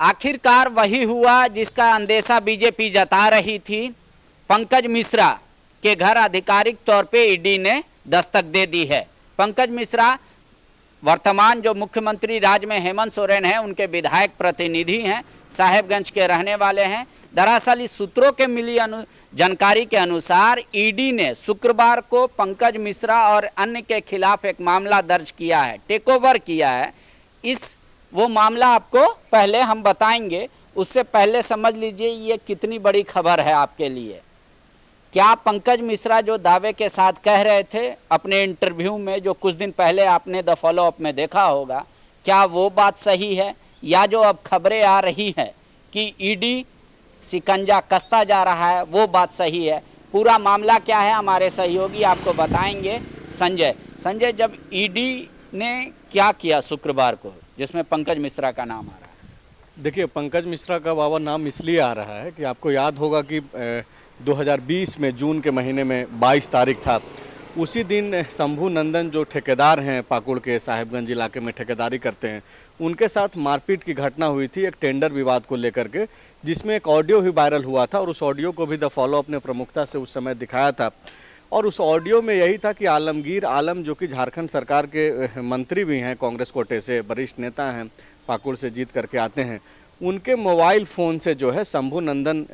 आखिरकार वही हुआ जिसका अंदेशा बीजेपी जता रही थी। पंकज मिश्रा के घर आधिकारिक तौर पे ईडी ने दस्तक दे दी है। पंकज मिश्रा वर्तमान जो मुख्यमंत्री राज्य में हेमंत सोरेन हैं उनके विधायक प्रतिनिधि हैं, साहेबगंज के रहने वाले हैं। दरअसल इस सूत्रों के मिली जानकारी के अनुसार ईडी ने शुक्रवार को पंकज मिश्रा और अन्य के खिलाफ एक मामला दर्ज किया है, टेक ओवर किया है। वो मामला आपको पहले हम बताएंगे, उससे पहले समझ लीजिए ये कितनी बड़ी खबर है आपके लिए। क्या पंकज मिश्रा जो दावे के साथ कह रहे थे अपने इंटरव्यू में, जो कुछ दिन पहले आपने द फॉलो अप में देखा होगा, क्या वो बात सही है, या जो अब खबरें आ रही हैं कि ईडी शिकंजा कसता जा रहा है वो बात सही है? पूरा मामला क्या है हमारे सहयोगी आपको बताएंगे। संजय, जब ईडी ने क्या किया शुक्रवार को जिसमें पंकज मिश्रा का नाम आ रहा है? देखिए, पंकज मिश्रा का बाबा नाम इसलिए आ रहा है कि आपको याद होगा कि 2020 में जून के महीने में 22 तारीख था। उसी दिन शंभू नंदन जो ठेकेदार हैं पाकुड़ के, साहेबगंज इलाके में ठेकेदारी करते हैं, उनके साथ मारपीट की घटना हुई थी एक टेंडर विवाद को लेकर के, जिसमें एक ऑडियो भी वायरल हुआ था और उस ऑडियो को भी द फॉलो अप ने प्रमुखता से उस समय दिखाया था। और उस ऑडियो में यही था कि आलमगीर आलम, जो कि झारखंड सरकार के मंत्री भी हैं, कांग्रेस कोटे से वरिष्ठ नेता हैं, पाकुड़ से जीत करके आते हैं, उनके मोबाइल फ़ोन से जो है शंभू नंदन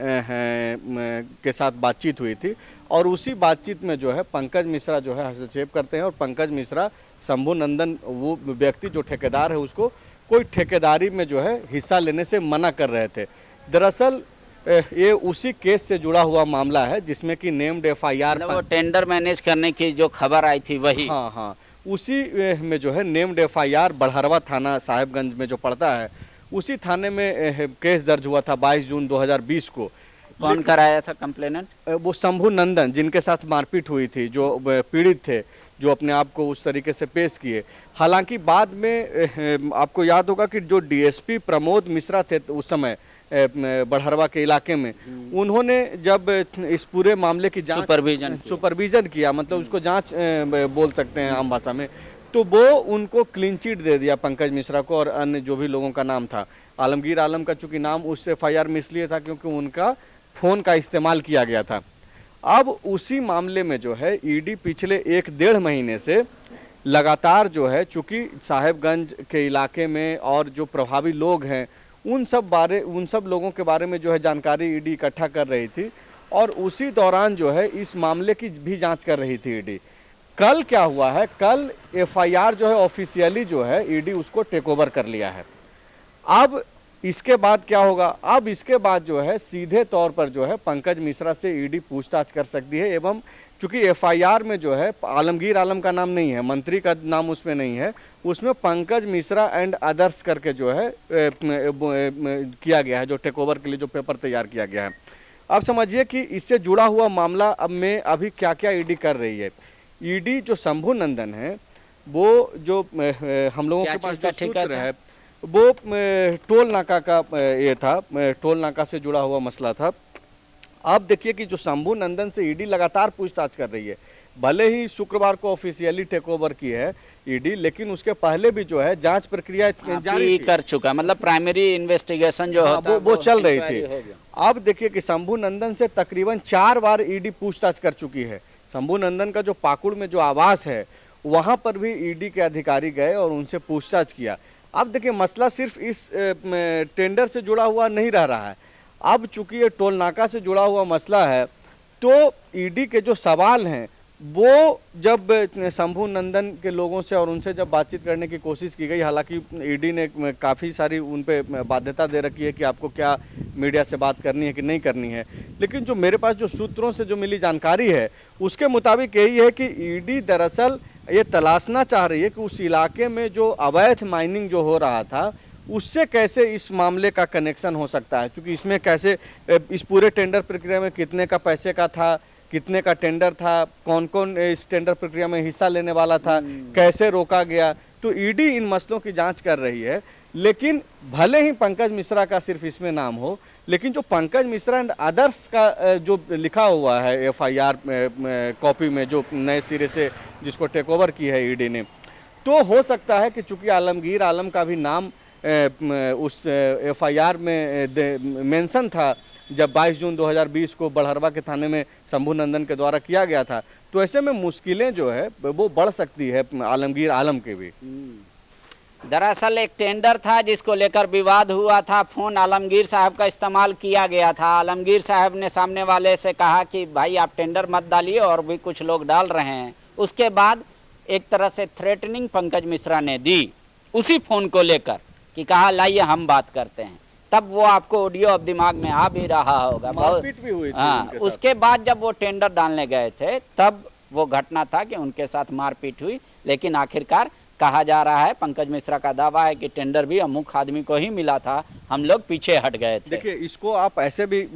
के साथ बातचीत हुई थी। और उसी बातचीत में जो है पंकज मिश्रा जो है हस्तक्षेप करते हैं और पंकज मिश्रा शंभू नंदन, वो व्यक्ति जो ठेकेदार है, उसको कोई ठेकेदारी में जो है हिस्सा लेने से मना कर रहे थे। दरअसल ये उसी केस से जुड़ा हुआ मामला है जिसमें कि नेम्ड FIR, वो टेंडर मैनेज करने की जो खबर आई थी वही। हाँ, उसी में जो है नेम्ड FIR बड़हरवा थाना साहेबगंज में जो पड़ता है, उसी थाने में केस दर्ज हुआ था 22 जून 2020 को। कौन कराया था कंप्लेनेंट? वो शंभू नंदन, जिनके साथ मारपीट हुई थी, जो पीड़ित थे, जो अपने आप को उस तरीके से पेश किए। हालांकि बाद में आपको याद होगा कि जो DSP प्रमोद मिश्रा थे उस समय बड़हरवा के इलाके में, उन्होंने जब इस पूरे मामले की जांच सुपरविजन किया, मतलब उसको जांच बोल सकते हैं आम भाषा में, तो वो उनको क्लीन चिट दे दिया पंकज मिश्रा को और अन्य जो भी लोगों का नाम था। आलमगीर आलम का चूंकि नाम उस FIR में इसलिए था क्योंकि उनका फ़ोन का इस्तेमाल किया गया था। अब उसी मामले में जो है ईडी पिछले 1-1.5 महीने से लगातार जो है, चूँकि साहेबगंज के इलाके में और जो प्रभावी लोग हैं उन सब लोगों के बारे में जो है जानकारी ईडी इकट्ठा कर रही थी और उसी दौरान जो है इस मामले की भी जांच कर रही थी ईडी। कल क्या हुआ है, कल FIR जो है ऑफिशियली जो है ईडी उसको टेक ओवर कर लिया है। अब इसके बाद क्या होगा? अब इसके बाद जो है सीधे तौर पर जो है पंकज मिश्रा से ईडी पूछताछ कर सकती है। एवं चूंकि FIR में जो है आलमगीर आलम का नाम नहीं है, मंत्री का नाम उसमें नहीं है, उसमें पंकज मिश्रा एंड अदर्स करके जो है किया गया है, जो टेक ओवर के लिए जो पेपर तैयार किया गया है। अब समझिए कि इससे जुड़ा हुआ मामला अब में अभी क्या क्या ईडी कर रही है। ईडी जो शंभू नंदन है, वो जो हम लोगों के पास जो सूत्र है, वो टोल नाका का ये था, टोल नाका से जुड़ा हुआ मसला था। अब देखिए कि जो शंभू नंदन से ईडी लगातार पूछताछ कर रही है। भले ही शुक्रवार को ऑफिशियली टेक ओवर की है ईडी, लेकिन उसके पहले भी जो है जांच प्रक्रिया जारी कर चुका, मतलब प्राइमरी इन्वेस्टिगेशन जो होता वो चल रही थी। अब देखिए कि शंभू नंदन से तकरीबन 4 बार ईडी पूछताछ कर चुकी है। शंभू नंदन का जो पाकुड़ में जो आवास है, वहां पर भी ईडी के अधिकारी गए और उनसे पूछताछ किया। अब देखिए मसला सिर्फ इस टेंडर से जुड़ा हुआ नहीं रह रहा है। अब चूंकि ये टोल नाका से जुड़ा हुआ मसला है, तो ईडी के जो सवाल हैं वो जब शंभू नंदन के लोगों से और उनसे जब बातचीत करने की कोशिश की गई, हालांकि ईडी ने काफ़ी सारी उन पे बाध्यता दे रखी है कि आपको क्या मीडिया से बात करनी है कि नहीं करनी है, लेकिन जो मेरे पास जो सूत्रों से जो मिली जानकारी है उसके मुताबिक यही है कि ईडी दरअसल ये तलाशना चाह रही है कि उस इलाके में जो अवैध माइनिंग जो हो रहा था उससे कैसे इस मामले का कनेक्शन हो सकता है, क्योंकि इसमें कैसे इस पूरे टेंडर प्रक्रिया में कितने का पैसे का था, कितने का टेंडर था, कौन कौन इस टेंडर प्रक्रिया में हिस्सा लेने वाला था, कैसे रोका गया। तो ईडी इन मसलों की जांच कर रही है। लेकिन भले ही पंकज मिश्रा का सिर्फ इसमें नाम हो, लेकिन जो पंकज मिश्रा एंड अदर्स का जो लिखा हुआ है FIR कॉपी में, जो नए सिरे से जिसको टेक ओवर की है ईडी ने, तो हो सकता है कि चूंकि आलमगीर आलम का भी नाम उस FIR में मेंशन था जब 22 जून 2020 को बड़हरवा के थाने में शंभू नंदन के द्वारा किया गया था। तो ऐसे में मुश्किलें जो है वो बढ़ सकती है आलमगीर आलम के भी। दरअसल एक टेंडर था जिसको लेकर विवाद हुआ था, फोन आलमगीर साहब का इस्तेमाल किया गया था। आलमगीर साहब ने सामने वाले से कहा कि भाई आप टेंडर मत डालिए, और भी कुछ लोग डाल रहे हैं। उसके बाद एक तरह से थ्रेटनिंग पंकज मिश्रा ने दी उसी फोन को लेकर कि कहा लाइए हम बात करते हैं। तब वो आपको ऑडियो अब दिमाग में आ भी रहा होगा, मारपीट भी हुई थी। हाँ, उसके बाद जब वो टेंडर डालने गए थे तब वो घटना था कि उनके साथ मारपीट हुई। लेकिन आखिरकार कहा जा रहा है, पंकज मिश्रा का दावा है कि टेंडर भी अमुक आदमी को ही मिला था, हम लोग पीछे हट गए थे। देखिए, इसको आप ऐसे भी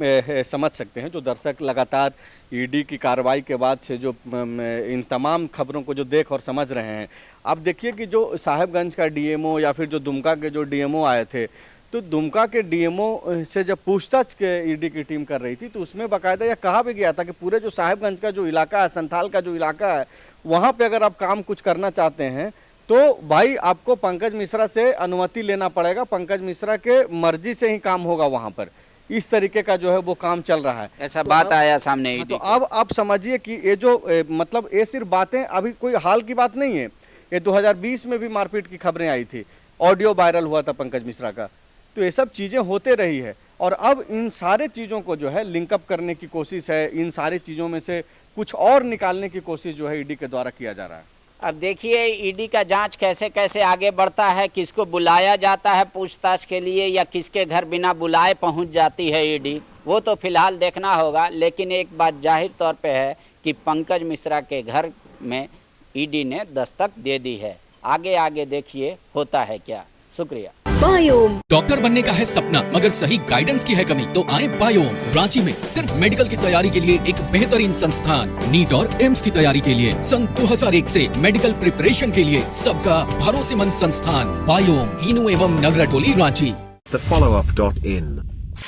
समझ सकते हैं, जो दर्शक लगातार ईडी की कार्रवाई के बाद से जो इन तमाम खबरों को जो देख और समझ रहे हैं, आप देखिए कि जो साहेबगंज का डीएमओ या फिर जो दुमका के जो डीएमओ आए थे, तो दुमका के डीएमओ से जब पूछताछ के ईडी की टीम कर रही थी तो उसमें बाकायदा यह कहा भी गया था कि पूरे जो साहेबगंज का जो इलाका है, संथाल का जो इलाका है, वहाँ पे अगर आप काम कुछ करना चाहते हैं तो भाई आपको पंकज मिश्रा से अनुमति लेना पड़ेगा, पंकज मिश्रा के मर्जी से ही काम होगा वहाँ पर। इस तरीके का जो है वो काम चल रहा है। ऐसा बात आया सामने ईडी। तो अब आप समझिए कि ये जो मतलब ये सिर्फ बातें अभी कोई हाल की बात नहीं है। ये 2020 में भी मारपीट की खबरें आई थी, ऑडियो वायरल हुआ था पंकज मिश्रा का। तो ये सब चीज़ें होते रही है और अब इन सारे चीज़ों को जो है लिंकअप करने की कोशिश है, इन सारी चीज़ों में से कुछ और निकालने की कोशिश जो है ईडी के द्वारा किया जा रहा है। अब देखिए ईडी का जांच कैसे कैसे आगे बढ़ता है, किसको बुलाया जाता है पूछताछ के लिए या किसके घर बिना बुलाए पहुंच जाती है ईडी, वो तो फिलहाल देखना होगा। लेकिन एक बात जाहिर तौर पे है कि पंकज मिश्रा के घर में ईडी ने दस्तक दे दी है। आगे आगे देखिए होता है क्या। शुक्रिया। बायोम डॉक्टर बनने का है सपना मगर सही गाइडेंस की है कमी, तो आए बायोम। रांची में सिर्फ मेडिकल की तैयारी के लिए एक बेहतरीन संस्थान, नीट और एम्स की तैयारी के लिए सन 2001 से मेडिकल प्रिपरेशन के लिए सबका भरोसेमंद संस्थान बायोम, इनू एवं नगराटोली, Ranchi. thefollowup.in.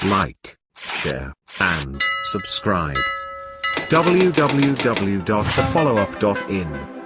Like, share and subscribe. www.thefollowup.in